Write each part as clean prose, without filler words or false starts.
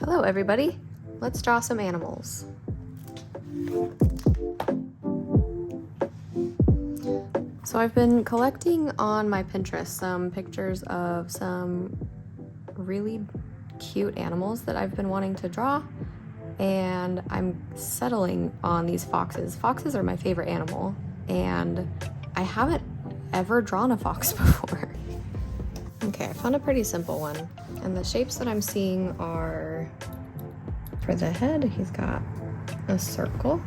Hello everybody, let's draw some animals. So I've been collecting on my Pinterest some pictures of some really cute animals that I've been wanting to draw, and I'm settling on these foxes. Foxes are my favorite animal, and I haven't ever drawn a fox before. Okay, I found a pretty simple one, and the shapes that I'm seeing are, for the head, he's got a circle,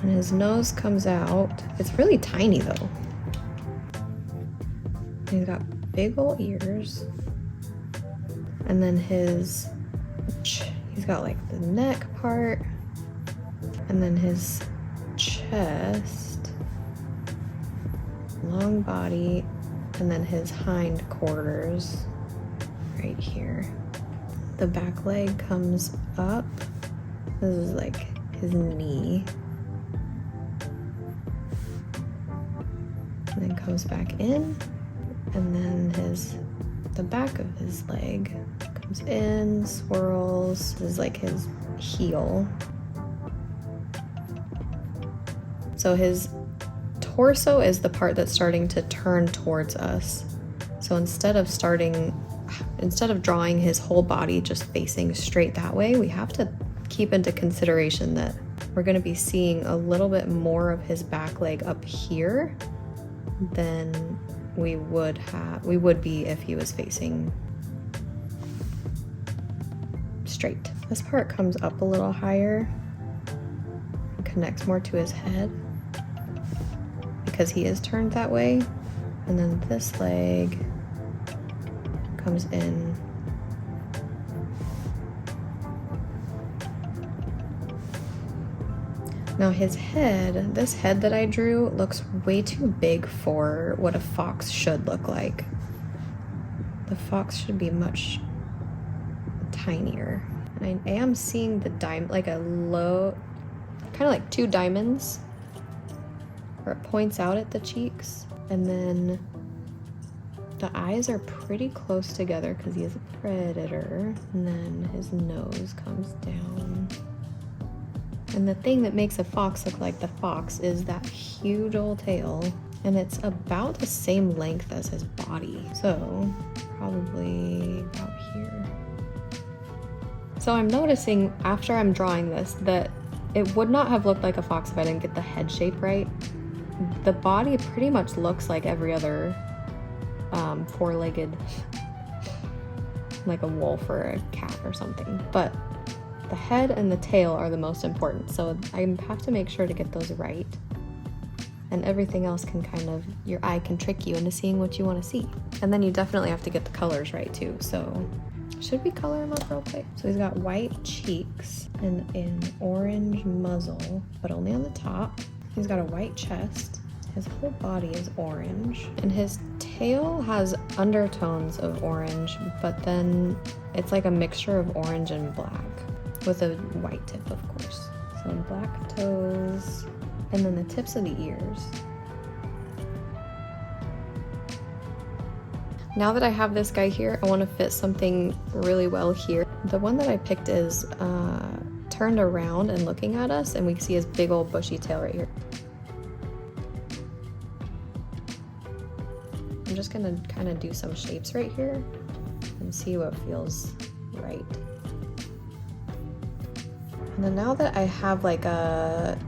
and his nose comes out. It's really tiny though. He's got big old ears, and then he's got like the neck part, and then his chest, long body, and then his hind quarters right here. The back leg comes up. This is like his knee, and then comes back in, and then the back of his leg comes in, swirls. This is like his heel. So his torso is the part that's starting to turn towards us. So instead of drawing his whole body just facing straight that way, we have to keep into consideration that we're going to be seeing a little bit more of his back leg up here than we would be if he was facing straight. This part comes up a little higher and connects more to his head because he is turned that way, and then this leg comes in. Now his head, this head that I drew looks way too big for what a fox should look like. The fox should be much tinier. And I am seeing the diamond, like a low, kind of like two diamonds, where it points out at the cheeks, and then the eyes are pretty close together because he is a predator, and then his nose comes down. And the thing that makes a fox look like the fox is that huge old tail, and it's about the same length as his body, so probably about here. So I'm noticing after I'm drawing this that it would not have looked like a fox if I didn't get the head shape right. The body pretty much looks like every other four-legged, like a wolf or a cat or something, but the head and the tail are the most important, so I have to make sure to get those right, and everything else can your eye can trick you into seeing what you want to see. And then you definitely have to get the colors right too. So should we color him up real quick? So he's got white cheeks and an orange muzzle, but only on the top. He's got a white chest. His whole body is orange, and his tail has undertones of orange, but then it's like a mixture of orange and black with a white tip, of course. So black toes, and then the tips of the ears. Now that I have this guy here, I want to fit something really well here. The one that I picked is turned around and looking at us, and we see his big old bushy tail right here. I'm just gonna kind of do some shapes right here and see what feels right. And then now that I have like an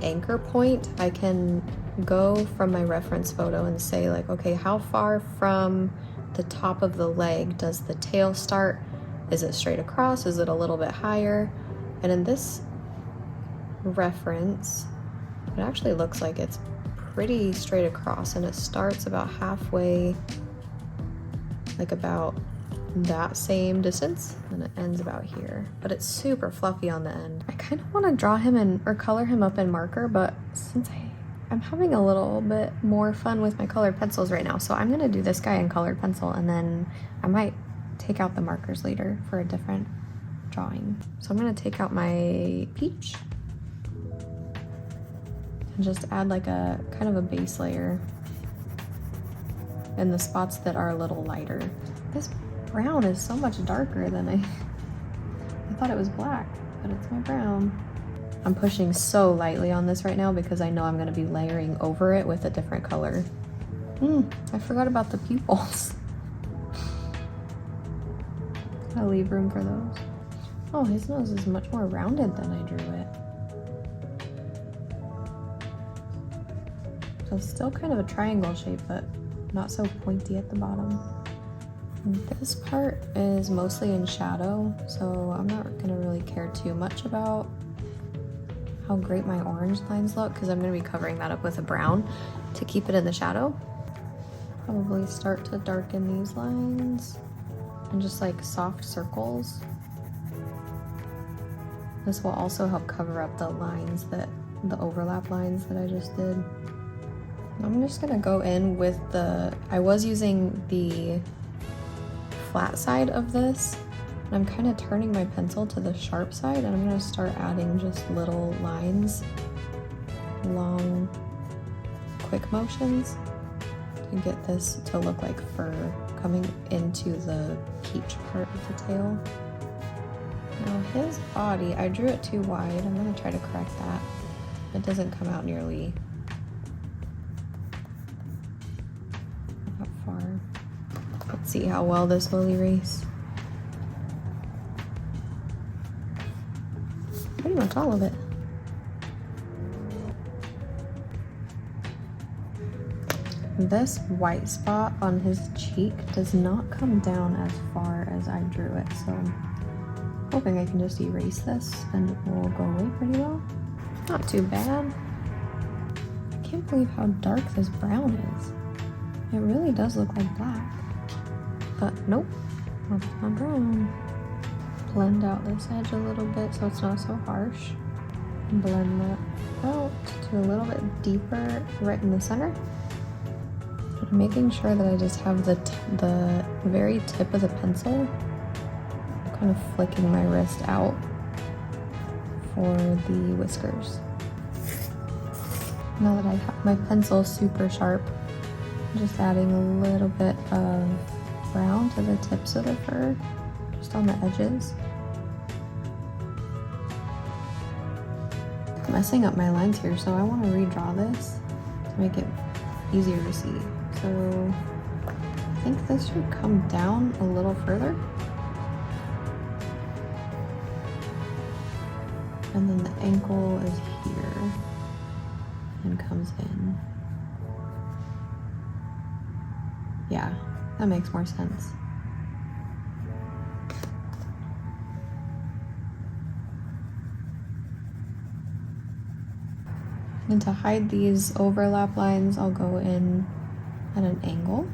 anchor point, I can go from my reference photo and say like, okay, how far from the top of the leg does the tail start? Is it straight across? Is it a little bit higher? And in this reference, it actually looks like it's pretty straight across, and it starts about halfway, like about that same distance, and it ends about here, but it's super fluffy on the end. I kind of want to draw him or color him up in marker, but since I'm having a little bit more fun with my colored pencils right now, so I'm gonna do this guy in colored pencil, and then I might take out the markers later for a different drawing. So I'm gonna take out my peach and just add like a kind of a base layer in the spots that are a little lighter. This brown is so much darker than I thought it was black, but it's my brown. I'm pushing so lightly on this right now because I know I'm gonna be layering over it with a different color. I forgot about the pupils. I'll leave room for those. Oh, his nose is much more rounded than I drew it. So it's still kind of a triangle shape, but not so pointy at the bottom. And this part is mostly in shadow, so I'm not gonna really care too much about how great my orange lines look because I'm gonna be covering that up with a brown to keep it in the shadow. Probably start to darken these lines and just like soft circles. This will also help cover up the lines the overlap lines that I just did. I'm just gonna go in with I was using the flat side of this, and I'm kind of turning my pencil to the sharp side, and I'm gonna start adding just little lines, long, quick motions to get this to look like fur coming into the peach part of the tail. Now his body, I drew it too wide. I'm gonna try to correct that. It doesn't come out nearly that far. Let's see how well this will erase. Pretty much all of it. This white spot on his cheek does not come down as far as I drew it, so I'm hoping I can just erase this and it will go away pretty well. Not too bad. I can't believe how dark this brown is. It really does look like black. But nope, that's not brown. Blend out this edge a little bit so it's not so harsh. Blend that out to a little bit deeper right in the center. I'm making sure that I just have the very tip of the pencil. I'm kind of flicking my wrist out for the whiskers. Now that I have my pencil super sharp, I'm just adding a little bit of brown to the tips of the fur, just on the edges. I'm messing up my lines here, so I want to redraw this to make it easier to see. So I think this should come down a little further. And then the ankle is here and comes in. Yeah, that makes more sense. And to hide these overlap lines, I'll go in at an angle.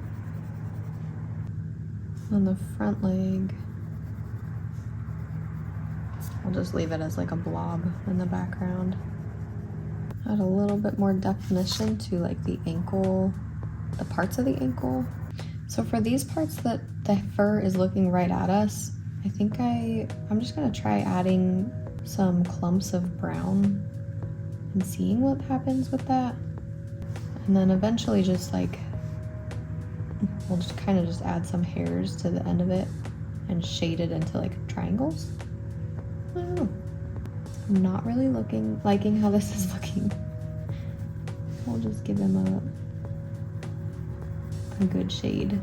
On the front leg, I'll just leave it as like a blob in the background. Add a little bit more definition to like the ankle, the parts of the ankle. So for these parts that the fur is looking right at us, I think I'm just gonna try adding some clumps of brown and seeing what happens with that. And then eventually just like, we'll just kind of just add some hairs to the end of it and shade it into like triangles. I don't know. I'm not really liking how this is looking. We'll just give him a good shade.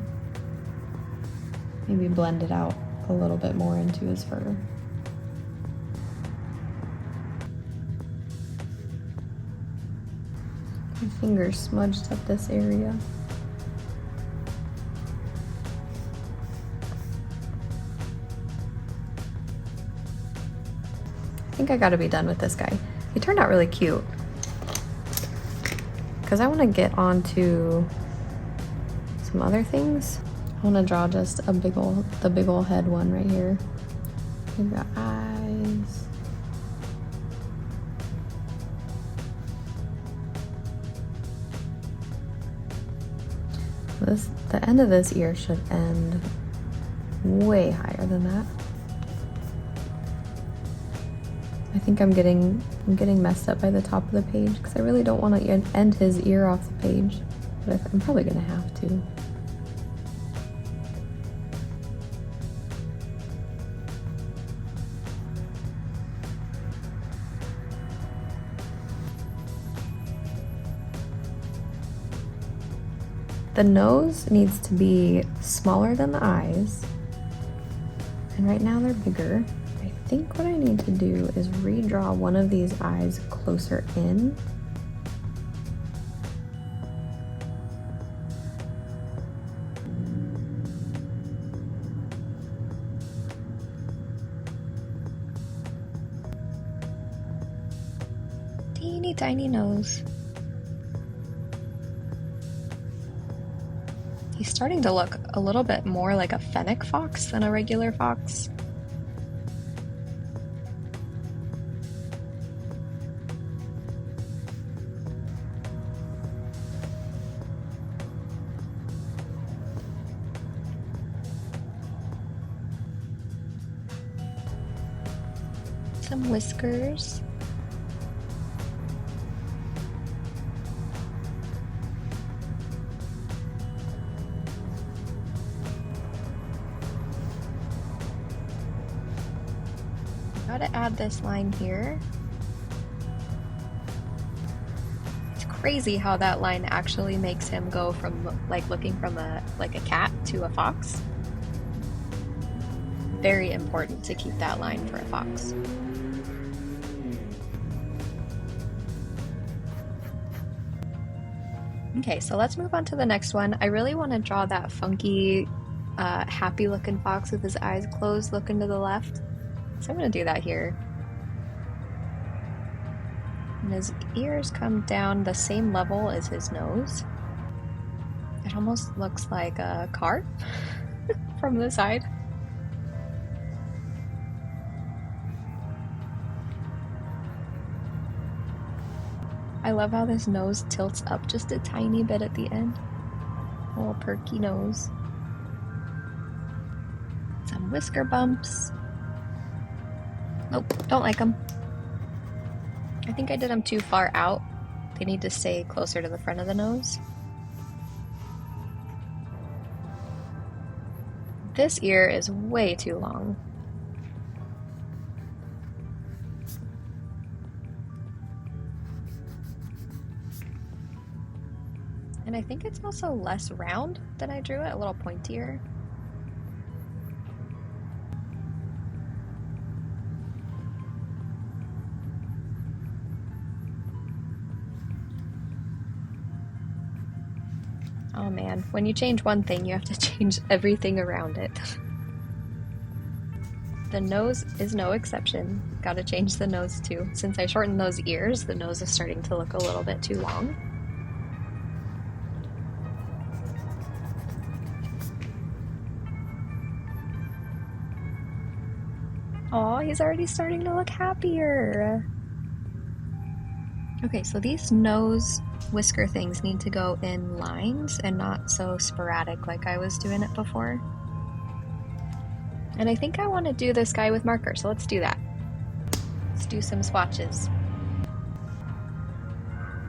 Maybe blend it out a little bit more into his fur. My finger smudged up this area. I think I gotta be done with this guy. He turned out really cute. Because I want to get on to some other things. I want to draw just the big ol' head one right here. We've got eyes. The end of this ear should end way higher than that. I think I'm getting messed up by the top of the page because I really don't want to end his ear off the page, but I'm probably gonna have to. The nose needs to be smaller than the eyes, and right now they're bigger. I think what I need to do is redraw one of these eyes closer in. Teeny tiny nose. He's starting to look a little bit more like a fennec fox than a regular fox. Some whiskers. Gotta add this line here. It's crazy how that line actually makes him go from like looking from a cat to a fox. Very important to keep that line for a fox. Okay, so let's move on to the next one. I really want to draw that funky, happy looking fox with his eyes closed looking to the left. So I'm going to do that here. And his ears come down the same level as his nose. It almost looks like a car from the side. I love how this nose tilts up just a tiny bit at the end. A little perky nose. Some whisker bumps. Nope, don't like them. I think I did them too far out. They need to stay closer to the front of the nose. This ear is way too long. And I think it's also less round than I drew it, a little pointier. Oh man, when you change one thing, you have to change everything around it. The nose is no exception. Gotta change the nose too. Since I shortened those ears, the nose is starting to look a little bit too long. Aw, he's already starting to look happier. Okay, so these nose whisker things need to go in lines and not so sporadic like I was doing it before. And I think I want to do this guy with markers, so let's do that. Let's do some swatches.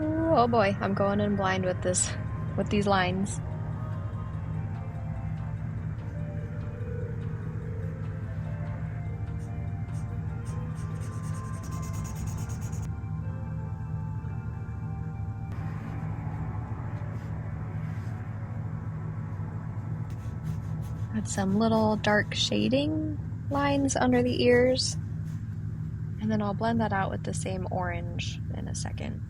Ooh, oh boy, I'm going in blind with these lines. Add some little dark shading lines under the ears, and then I'll blend that out with the same orange in a second.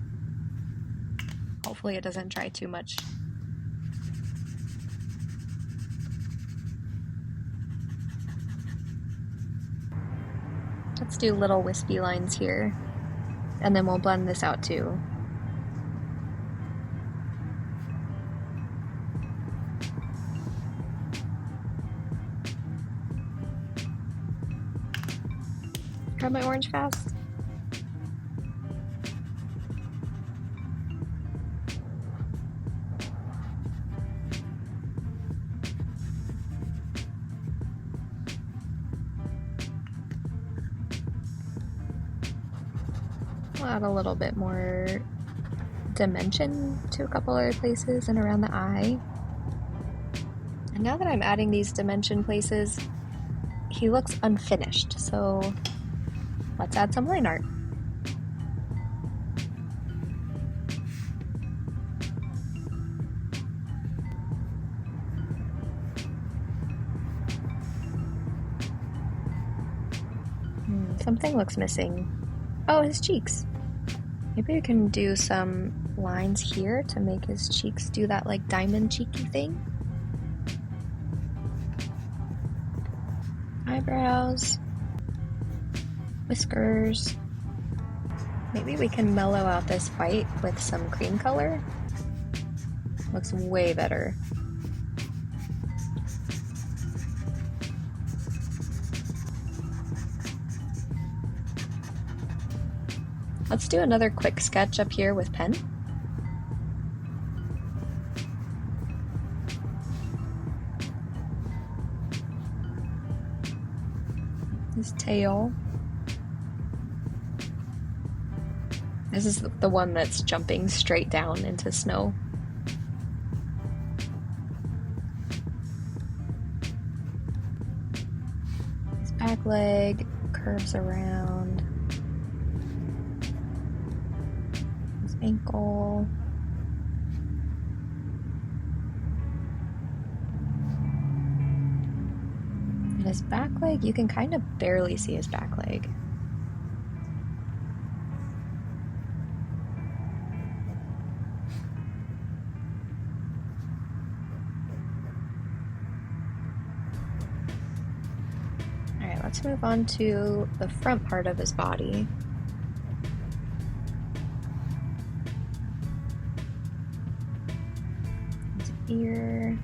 Hopefully it doesn't dry too much. Let's do little wispy lines here, and then we'll blend this out too. Grab my orange fast. I'll add a little bit more dimension to a couple other places and around the eye. And now that I'm adding these dimension places, he looks unfinished, so let's add some line art. Something looks missing. Oh, his cheeks. Maybe we can do some lines here to make his cheeks do that like diamond cheeky thing. Eyebrows. Whiskers. Maybe we can mellow out this white with some cream color. Looks way better. Let's do another quick sketch up here with pen. His tail. This is the one that's jumping straight down into snow. His back leg curves around. His ankle. And his back leg, you can kind of barely see his back leg. Let's move on to the front part of his body. His ear.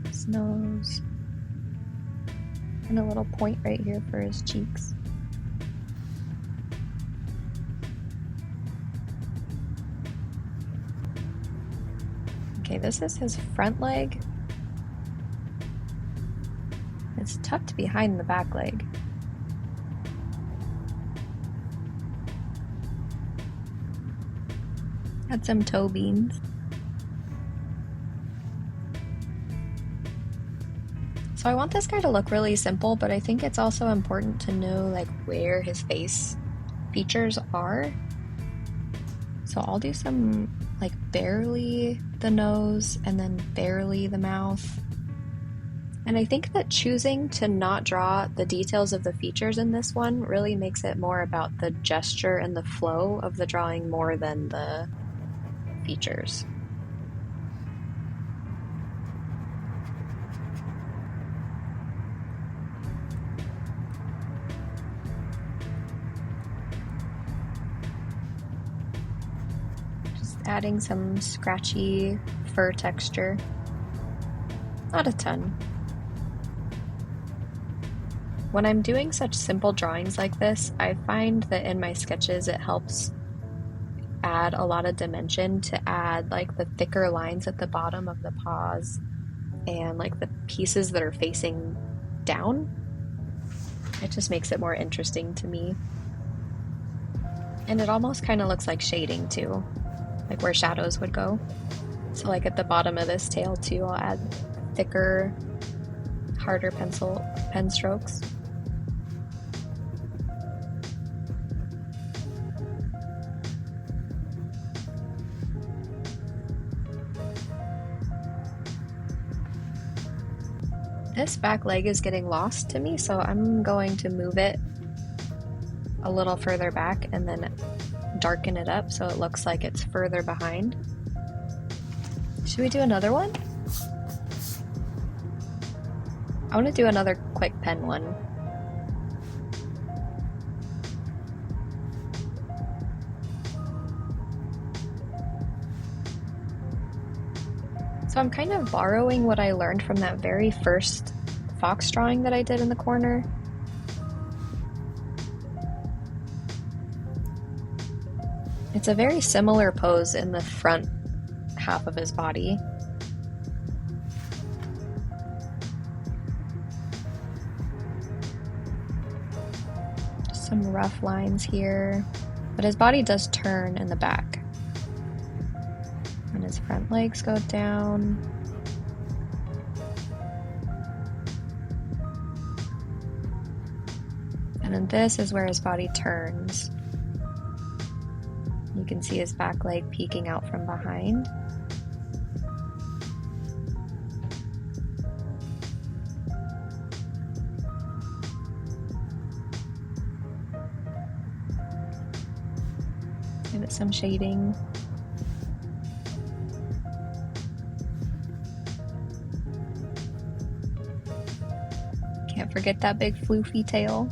His nose. And a little point right here for his cheeks. Okay, this is his front leg. It's tucked behind the back leg. Add some toe beans. So I want this guy to look really simple, but I think it's also important to know like where his face features are. So I'll do some like barely the nose and then barely the mouth. And I think that choosing to not draw the details of the features in this one really makes it more about the gesture and the flow of the drawing more than the features. Adding some scratchy fur texture. Not a ton. When I'm doing such simple drawings like this, I find that in my sketches it helps add a lot of dimension to add like the thicker lines at the bottom of the paws and like the pieces that are facing down. It just makes it more interesting to me. And it almost kind of looks like shading too. Like where shadows would go. So like at the bottom of this tail too, I'll add thicker, harder pen strokes. This back leg is getting lost to me, so I'm going to move it a little further back and then darken it up so it looks like it's further behind. Should we do another one? I want to do another quick pen one. So I'm kind of borrowing what I learned from that very first fox drawing that I did in the corner. It's a very similar pose in the front half of his body. Just some rough lines here, but his body does turn in the back. And his front legs go down. And then this is where his body turns. can see his back leg peeking out from behind. Give it some shading. Can't forget that big floofy tail.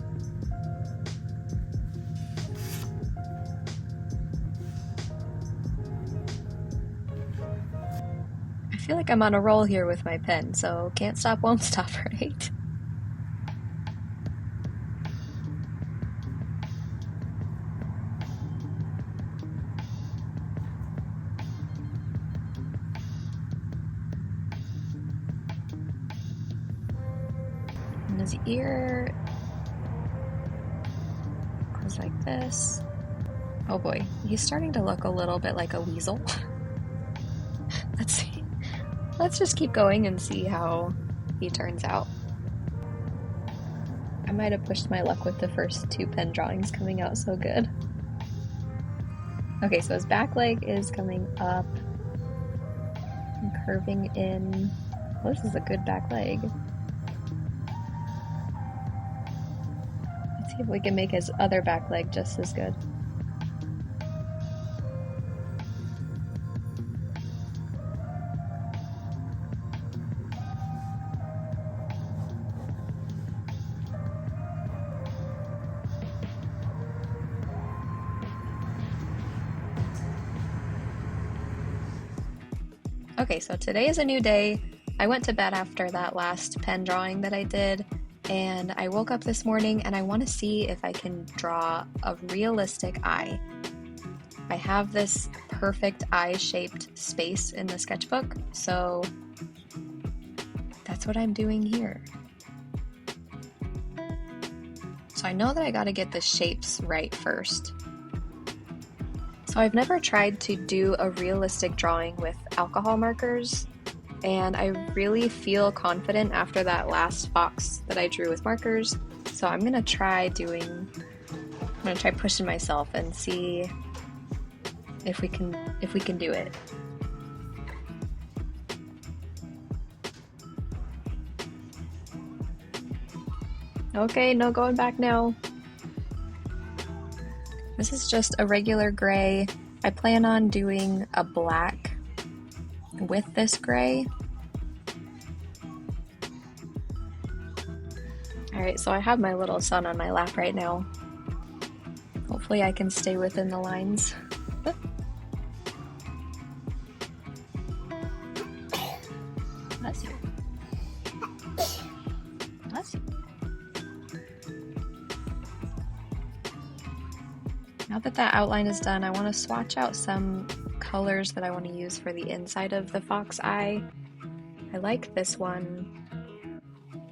I feel like I'm on a roll here with my pen, so can't stop, won't stop, right? And his ear goes like this. Oh boy, he's starting to look a little bit like a weasel. Let's see. Let's just keep going and see how he turns out. I might have pushed my luck with the first two pen drawings coming out so good. Okay, so his back leg is coming up and curving in. Well, this is a good back leg. Let's see if we can make his other back leg just as good. Okay, so today is a new day. I went to bed after that last pen drawing that I did, and I woke up this morning and I want to see if I can draw a realistic eye. I have this perfect eye-shaped space in the sketchbook, so that's what I'm doing here. So I know that I gotta get the shapes right first. So I've never tried to do a realistic drawing with alcohol markers, and I really feel confident after that last fox that I drew with markers. So I'm gonna try pushing myself and see if we can do it. Okay, no going back now. This is just a regular gray. I plan on doing a black with this gray. Alright, so I have my little son on my lap right now. Hopefully I can stay within the lines. Bless you. Bless you. Now that that outline is done, I want to swatch out some colors that I want to use for the inside of the fox eye. I like this one.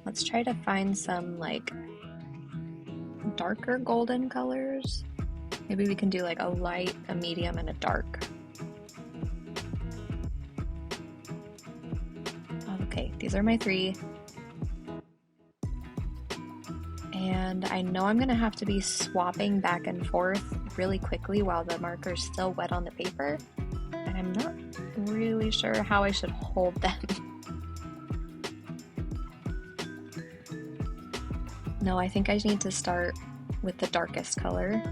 Let's try to find some like darker golden colors. Maybe we can do like a light, a medium, and a dark. Okay, these are my three. And I know I'm gonna have to be swapping back and forth really quickly while the marker's still wet on the paper, and I'm not really sure how I should hold them. No, I think I need to start with the darkest color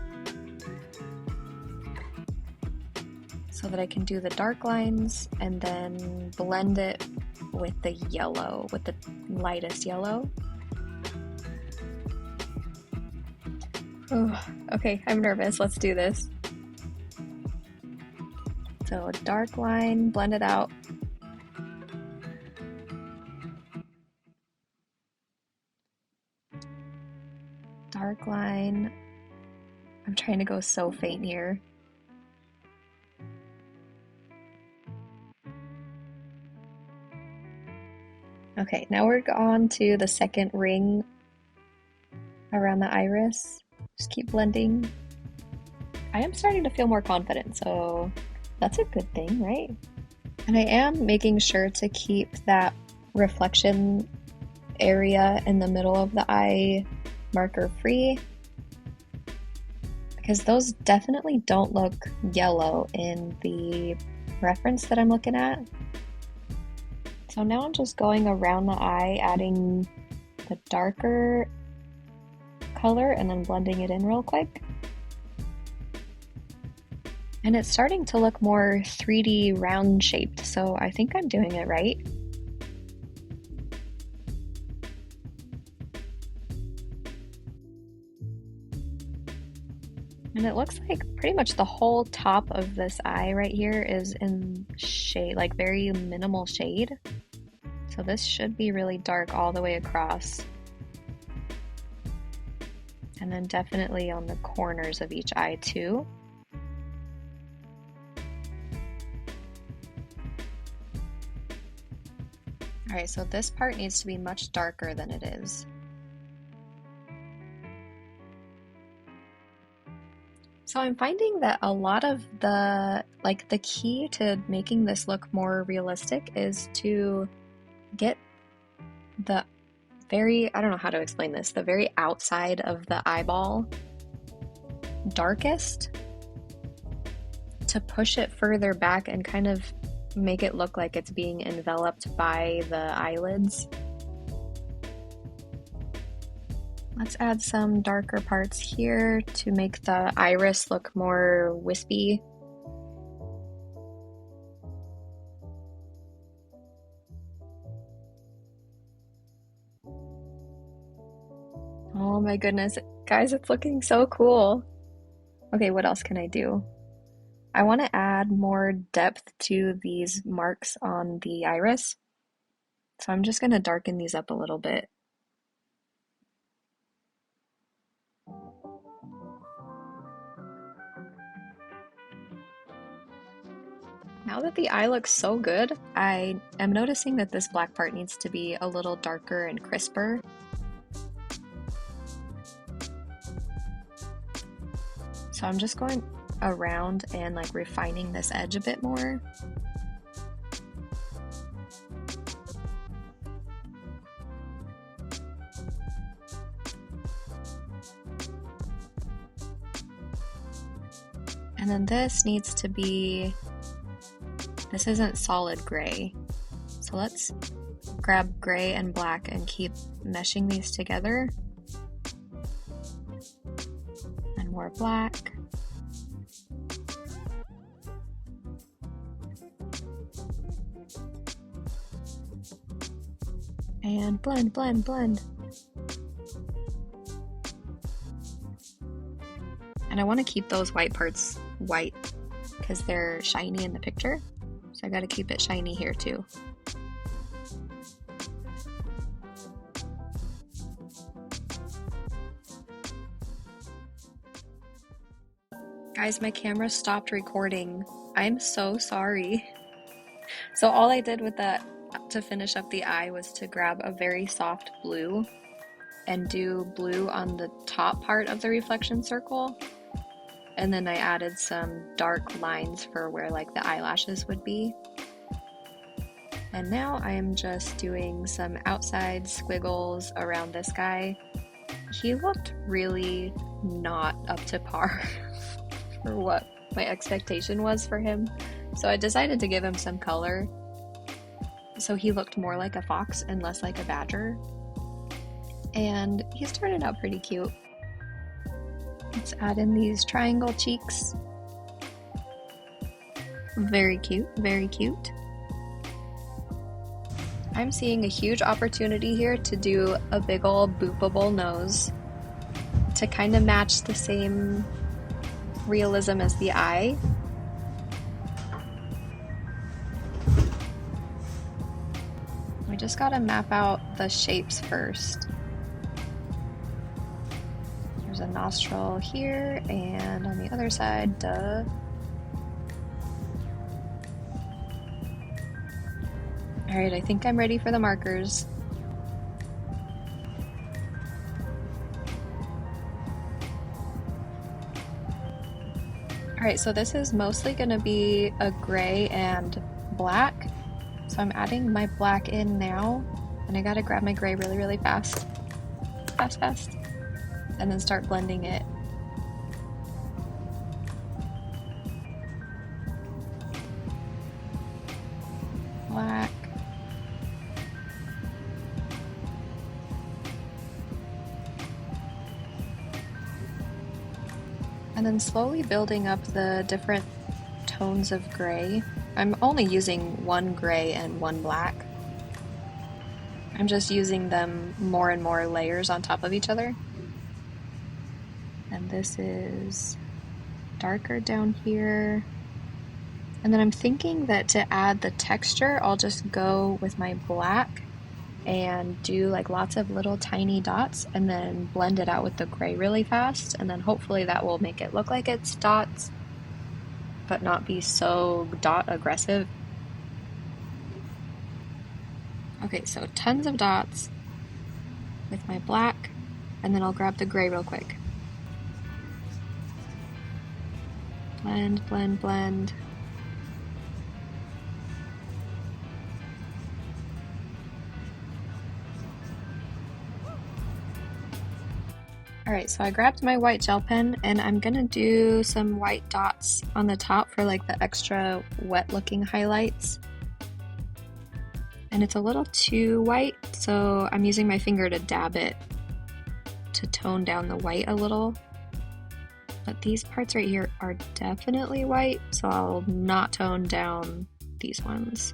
so that I can do the dark lines and then blend it with the yellow, with the lightest yellow. Oh, okay, I'm nervous. Let's do this. So, dark line, blend it out. Dark line. I'm trying to go so faint here. Okay, now we're on to the second ring around the iris. Just keep blending. I am starting to feel more confident, so that's a good thing, right? And I am making sure to keep that reflection area in the middle of the eye marker free, because those definitely don't look yellow in the reference that I'm looking at. So now I'm just going around the eye, adding the darker color and then blending it in real quick. And it's starting to look more 3D round shaped, so I think I'm doing it right. And it looks like pretty much the whole top of this eye right here is in shade, like very minimal shade. So this should be really dark all the way across. And then definitely on the corners of each eye too. All right, so this part needs to be much darker than it is. So I'm finding that a lot of the key to making this look more realistic is to get the very, I don't know how to explain this, the very outside of the eyeball darkest, to push it further back and kind of make it look like it's being enveloped by the eyelids. Let's add some darker parts here to make the iris look more wispy. Oh my goodness, guys, it's looking so cool. Okay, what else can I do? I want to add more depth to these marks on the iris. So I'm just going to darken these up a little bit. Now that the eye looks so good, I am noticing that this black part needs to be a little darker and crisper. So I'm just going around and like refining this edge a bit more. And then this needs to be, this isn't solid gray. So let's grab gray and black and keep meshing these together. And more black. And blend, blend, blend. And I want to keep those white parts white because they're shiny in the picture. So I got to keep it shiny here too. Guys, my camera stopped recording. I'm so sorry. So all I did with that to finish up the eye was to grab a very soft blue and do blue on the top part of the reflection circle. And then I added some dark lines for where like the eyelashes would be. And now I am just doing some outside squiggles around this guy. He looked really not up to par for what my expectation was for him. So I decided to give him some color. So he looked more like a fox and less like a badger. And he's turning out pretty cute. Let's add in these triangle cheeks. Very cute, very cute. I'm seeing a huge opportunity here to do a big ol' boopable nose to kind of match the same realism as the eye. We just gotta map out the shapes first. There's a nostril here, and on the other side, duh. Alright, I think I'm ready for the markers. Alright, so this is mostly gonna be a gray and black. So I'm adding my black in now, and I gotta grab my gray really, really fast. Fast, fast. And then start blending it. And then slowly building up the different tones of gray. I'm only using one gray and one black. I'm just using them more and more layers on top of each other. And this is darker down here. And then I'm thinking that to add the texture, I'll just go with my black and do like lots of little tiny dots and then blend it out with the gray really fast. And then hopefully that will make it look like it's dots, but not be so dot aggressive. Okay, so tons of dots with my black, and then I'll grab the gray real quick. Blend, blend, blend. Alright, so I grabbed my white gel pen and I'm gonna do some white dots on the top for like the extra wet looking highlights. And it's a little too white, so I'm using my finger to dab it to tone down the white a little. But these parts right here are definitely white, so I'll not tone down these ones.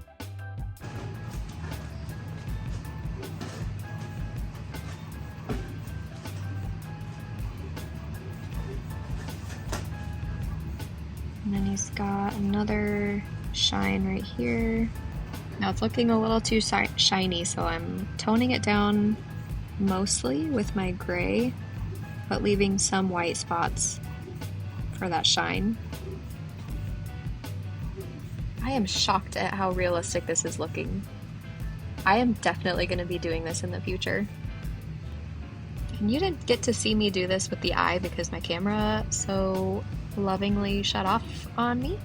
And then he's got another shine right here. Now it's looking a little too shiny, so I'm toning it down mostly with my gray, but leaving some white spots for that shine. I am shocked at how realistic this is looking. I am definitely going to be doing this in the future. And you didn't get to see me do this with the eye because my camera so lovingly shut off on me.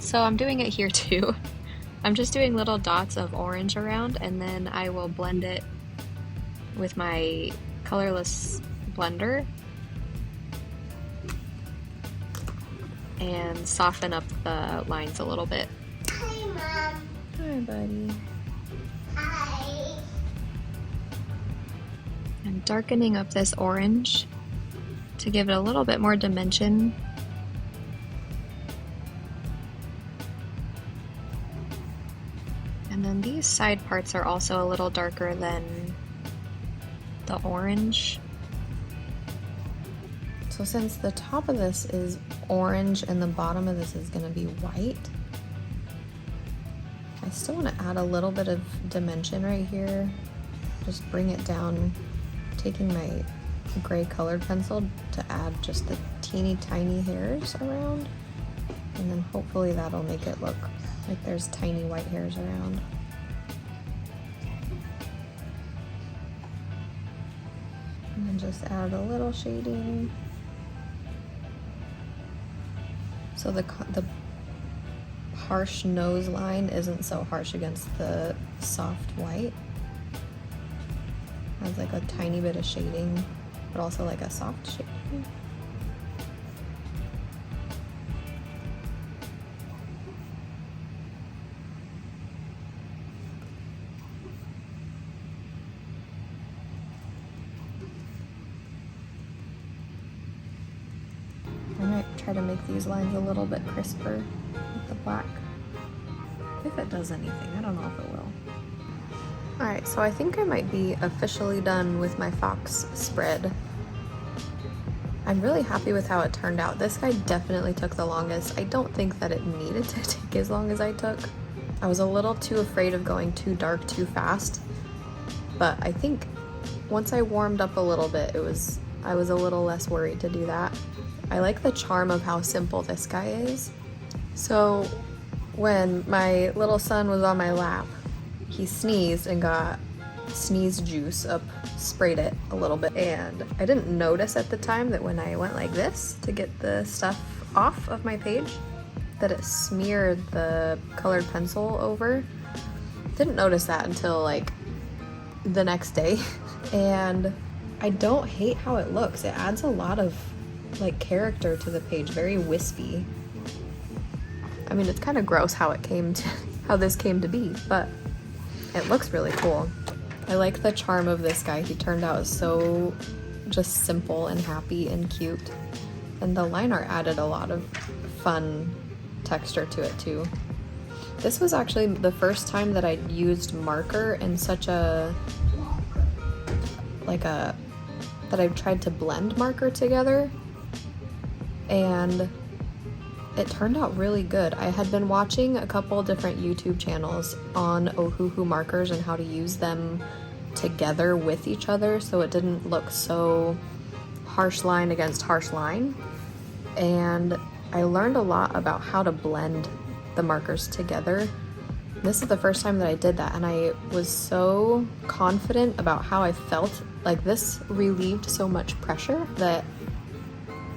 So I'm doing it here too. I'm just doing little dots of orange around, and then I will blend it with my colorless blender and soften up the lines a little bit. Hi, Mom. Hi, buddy. Hi. I'm darkening up this orange to give it a little bit more dimension. And then these side parts are also a little darker than the orange. So since the top of this is orange and the bottom of this is going to be white, I still want to add a little bit of dimension right here. Just bring it down, taking my gray colored pencil to add just the teeny tiny hairs around. And then hopefully that'll make it look like there's tiny white hairs around. And then just add a little shading. So the harsh nose line isn't so harsh against the soft white. Has like a tiny bit of shading, but also like a soft shading. I might try to make these lines a little bit crisper with the black. If it does anything, I don't know if it will. Alright, so I think I might be officially done with my fox spread. I'm really happy with how it turned out. This guy definitely took the longest. I don't think that it needed to take as long as I took. I was a little too afraid of going too dark too fast, but I think once I warmed up a little bit, I was a little less worried to do that. I like the charm of how simple this guy is. So when my little son was on my lap, he sneezed and got sneeze juice sprayed it a little bit. And I didn't notice at the time that when I went like this to get the stuff off of my page, that it smeared the colored pencil over. Didn't notice that until like the next day. And I don't hate how it looks. It adds a lot of like character to the page, very wispy. I mean, it's kind of gross how this came to be, but it looks really cool. I like the charm of this guy. He turned out so just simple and happy and cute. And the line art added a lot of fun texture to it too. This was actually the first time that I used marker in such a, that I've tried to blend marker together, and it turned out really good. I had been watching a couple different YouTube channels on Ohuhu Markers and how to use them together with each other so it didn't look so harsh line against harsh line. And I learned a lot about how to blend the markers together. This is the first time that I did that, and I was so confident about how I felt. Like, this relieved so much pressure that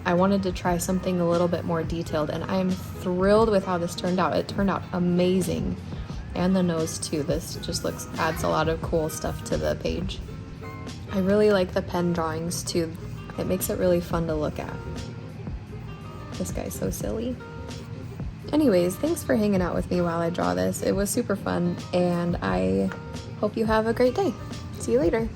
I wanted to try something a little bit more detailed, and I'm thrilled with how this turned out. It turned out amazing. And the nose too. This just adds a lot of cool stuff to the page. I really like the pen drawings too. It makes it really fun to look at. This guy's so silly. Anyways, thanks for hanging out with me while I draw this. It was super fun, and I hope you have a great day. See you later.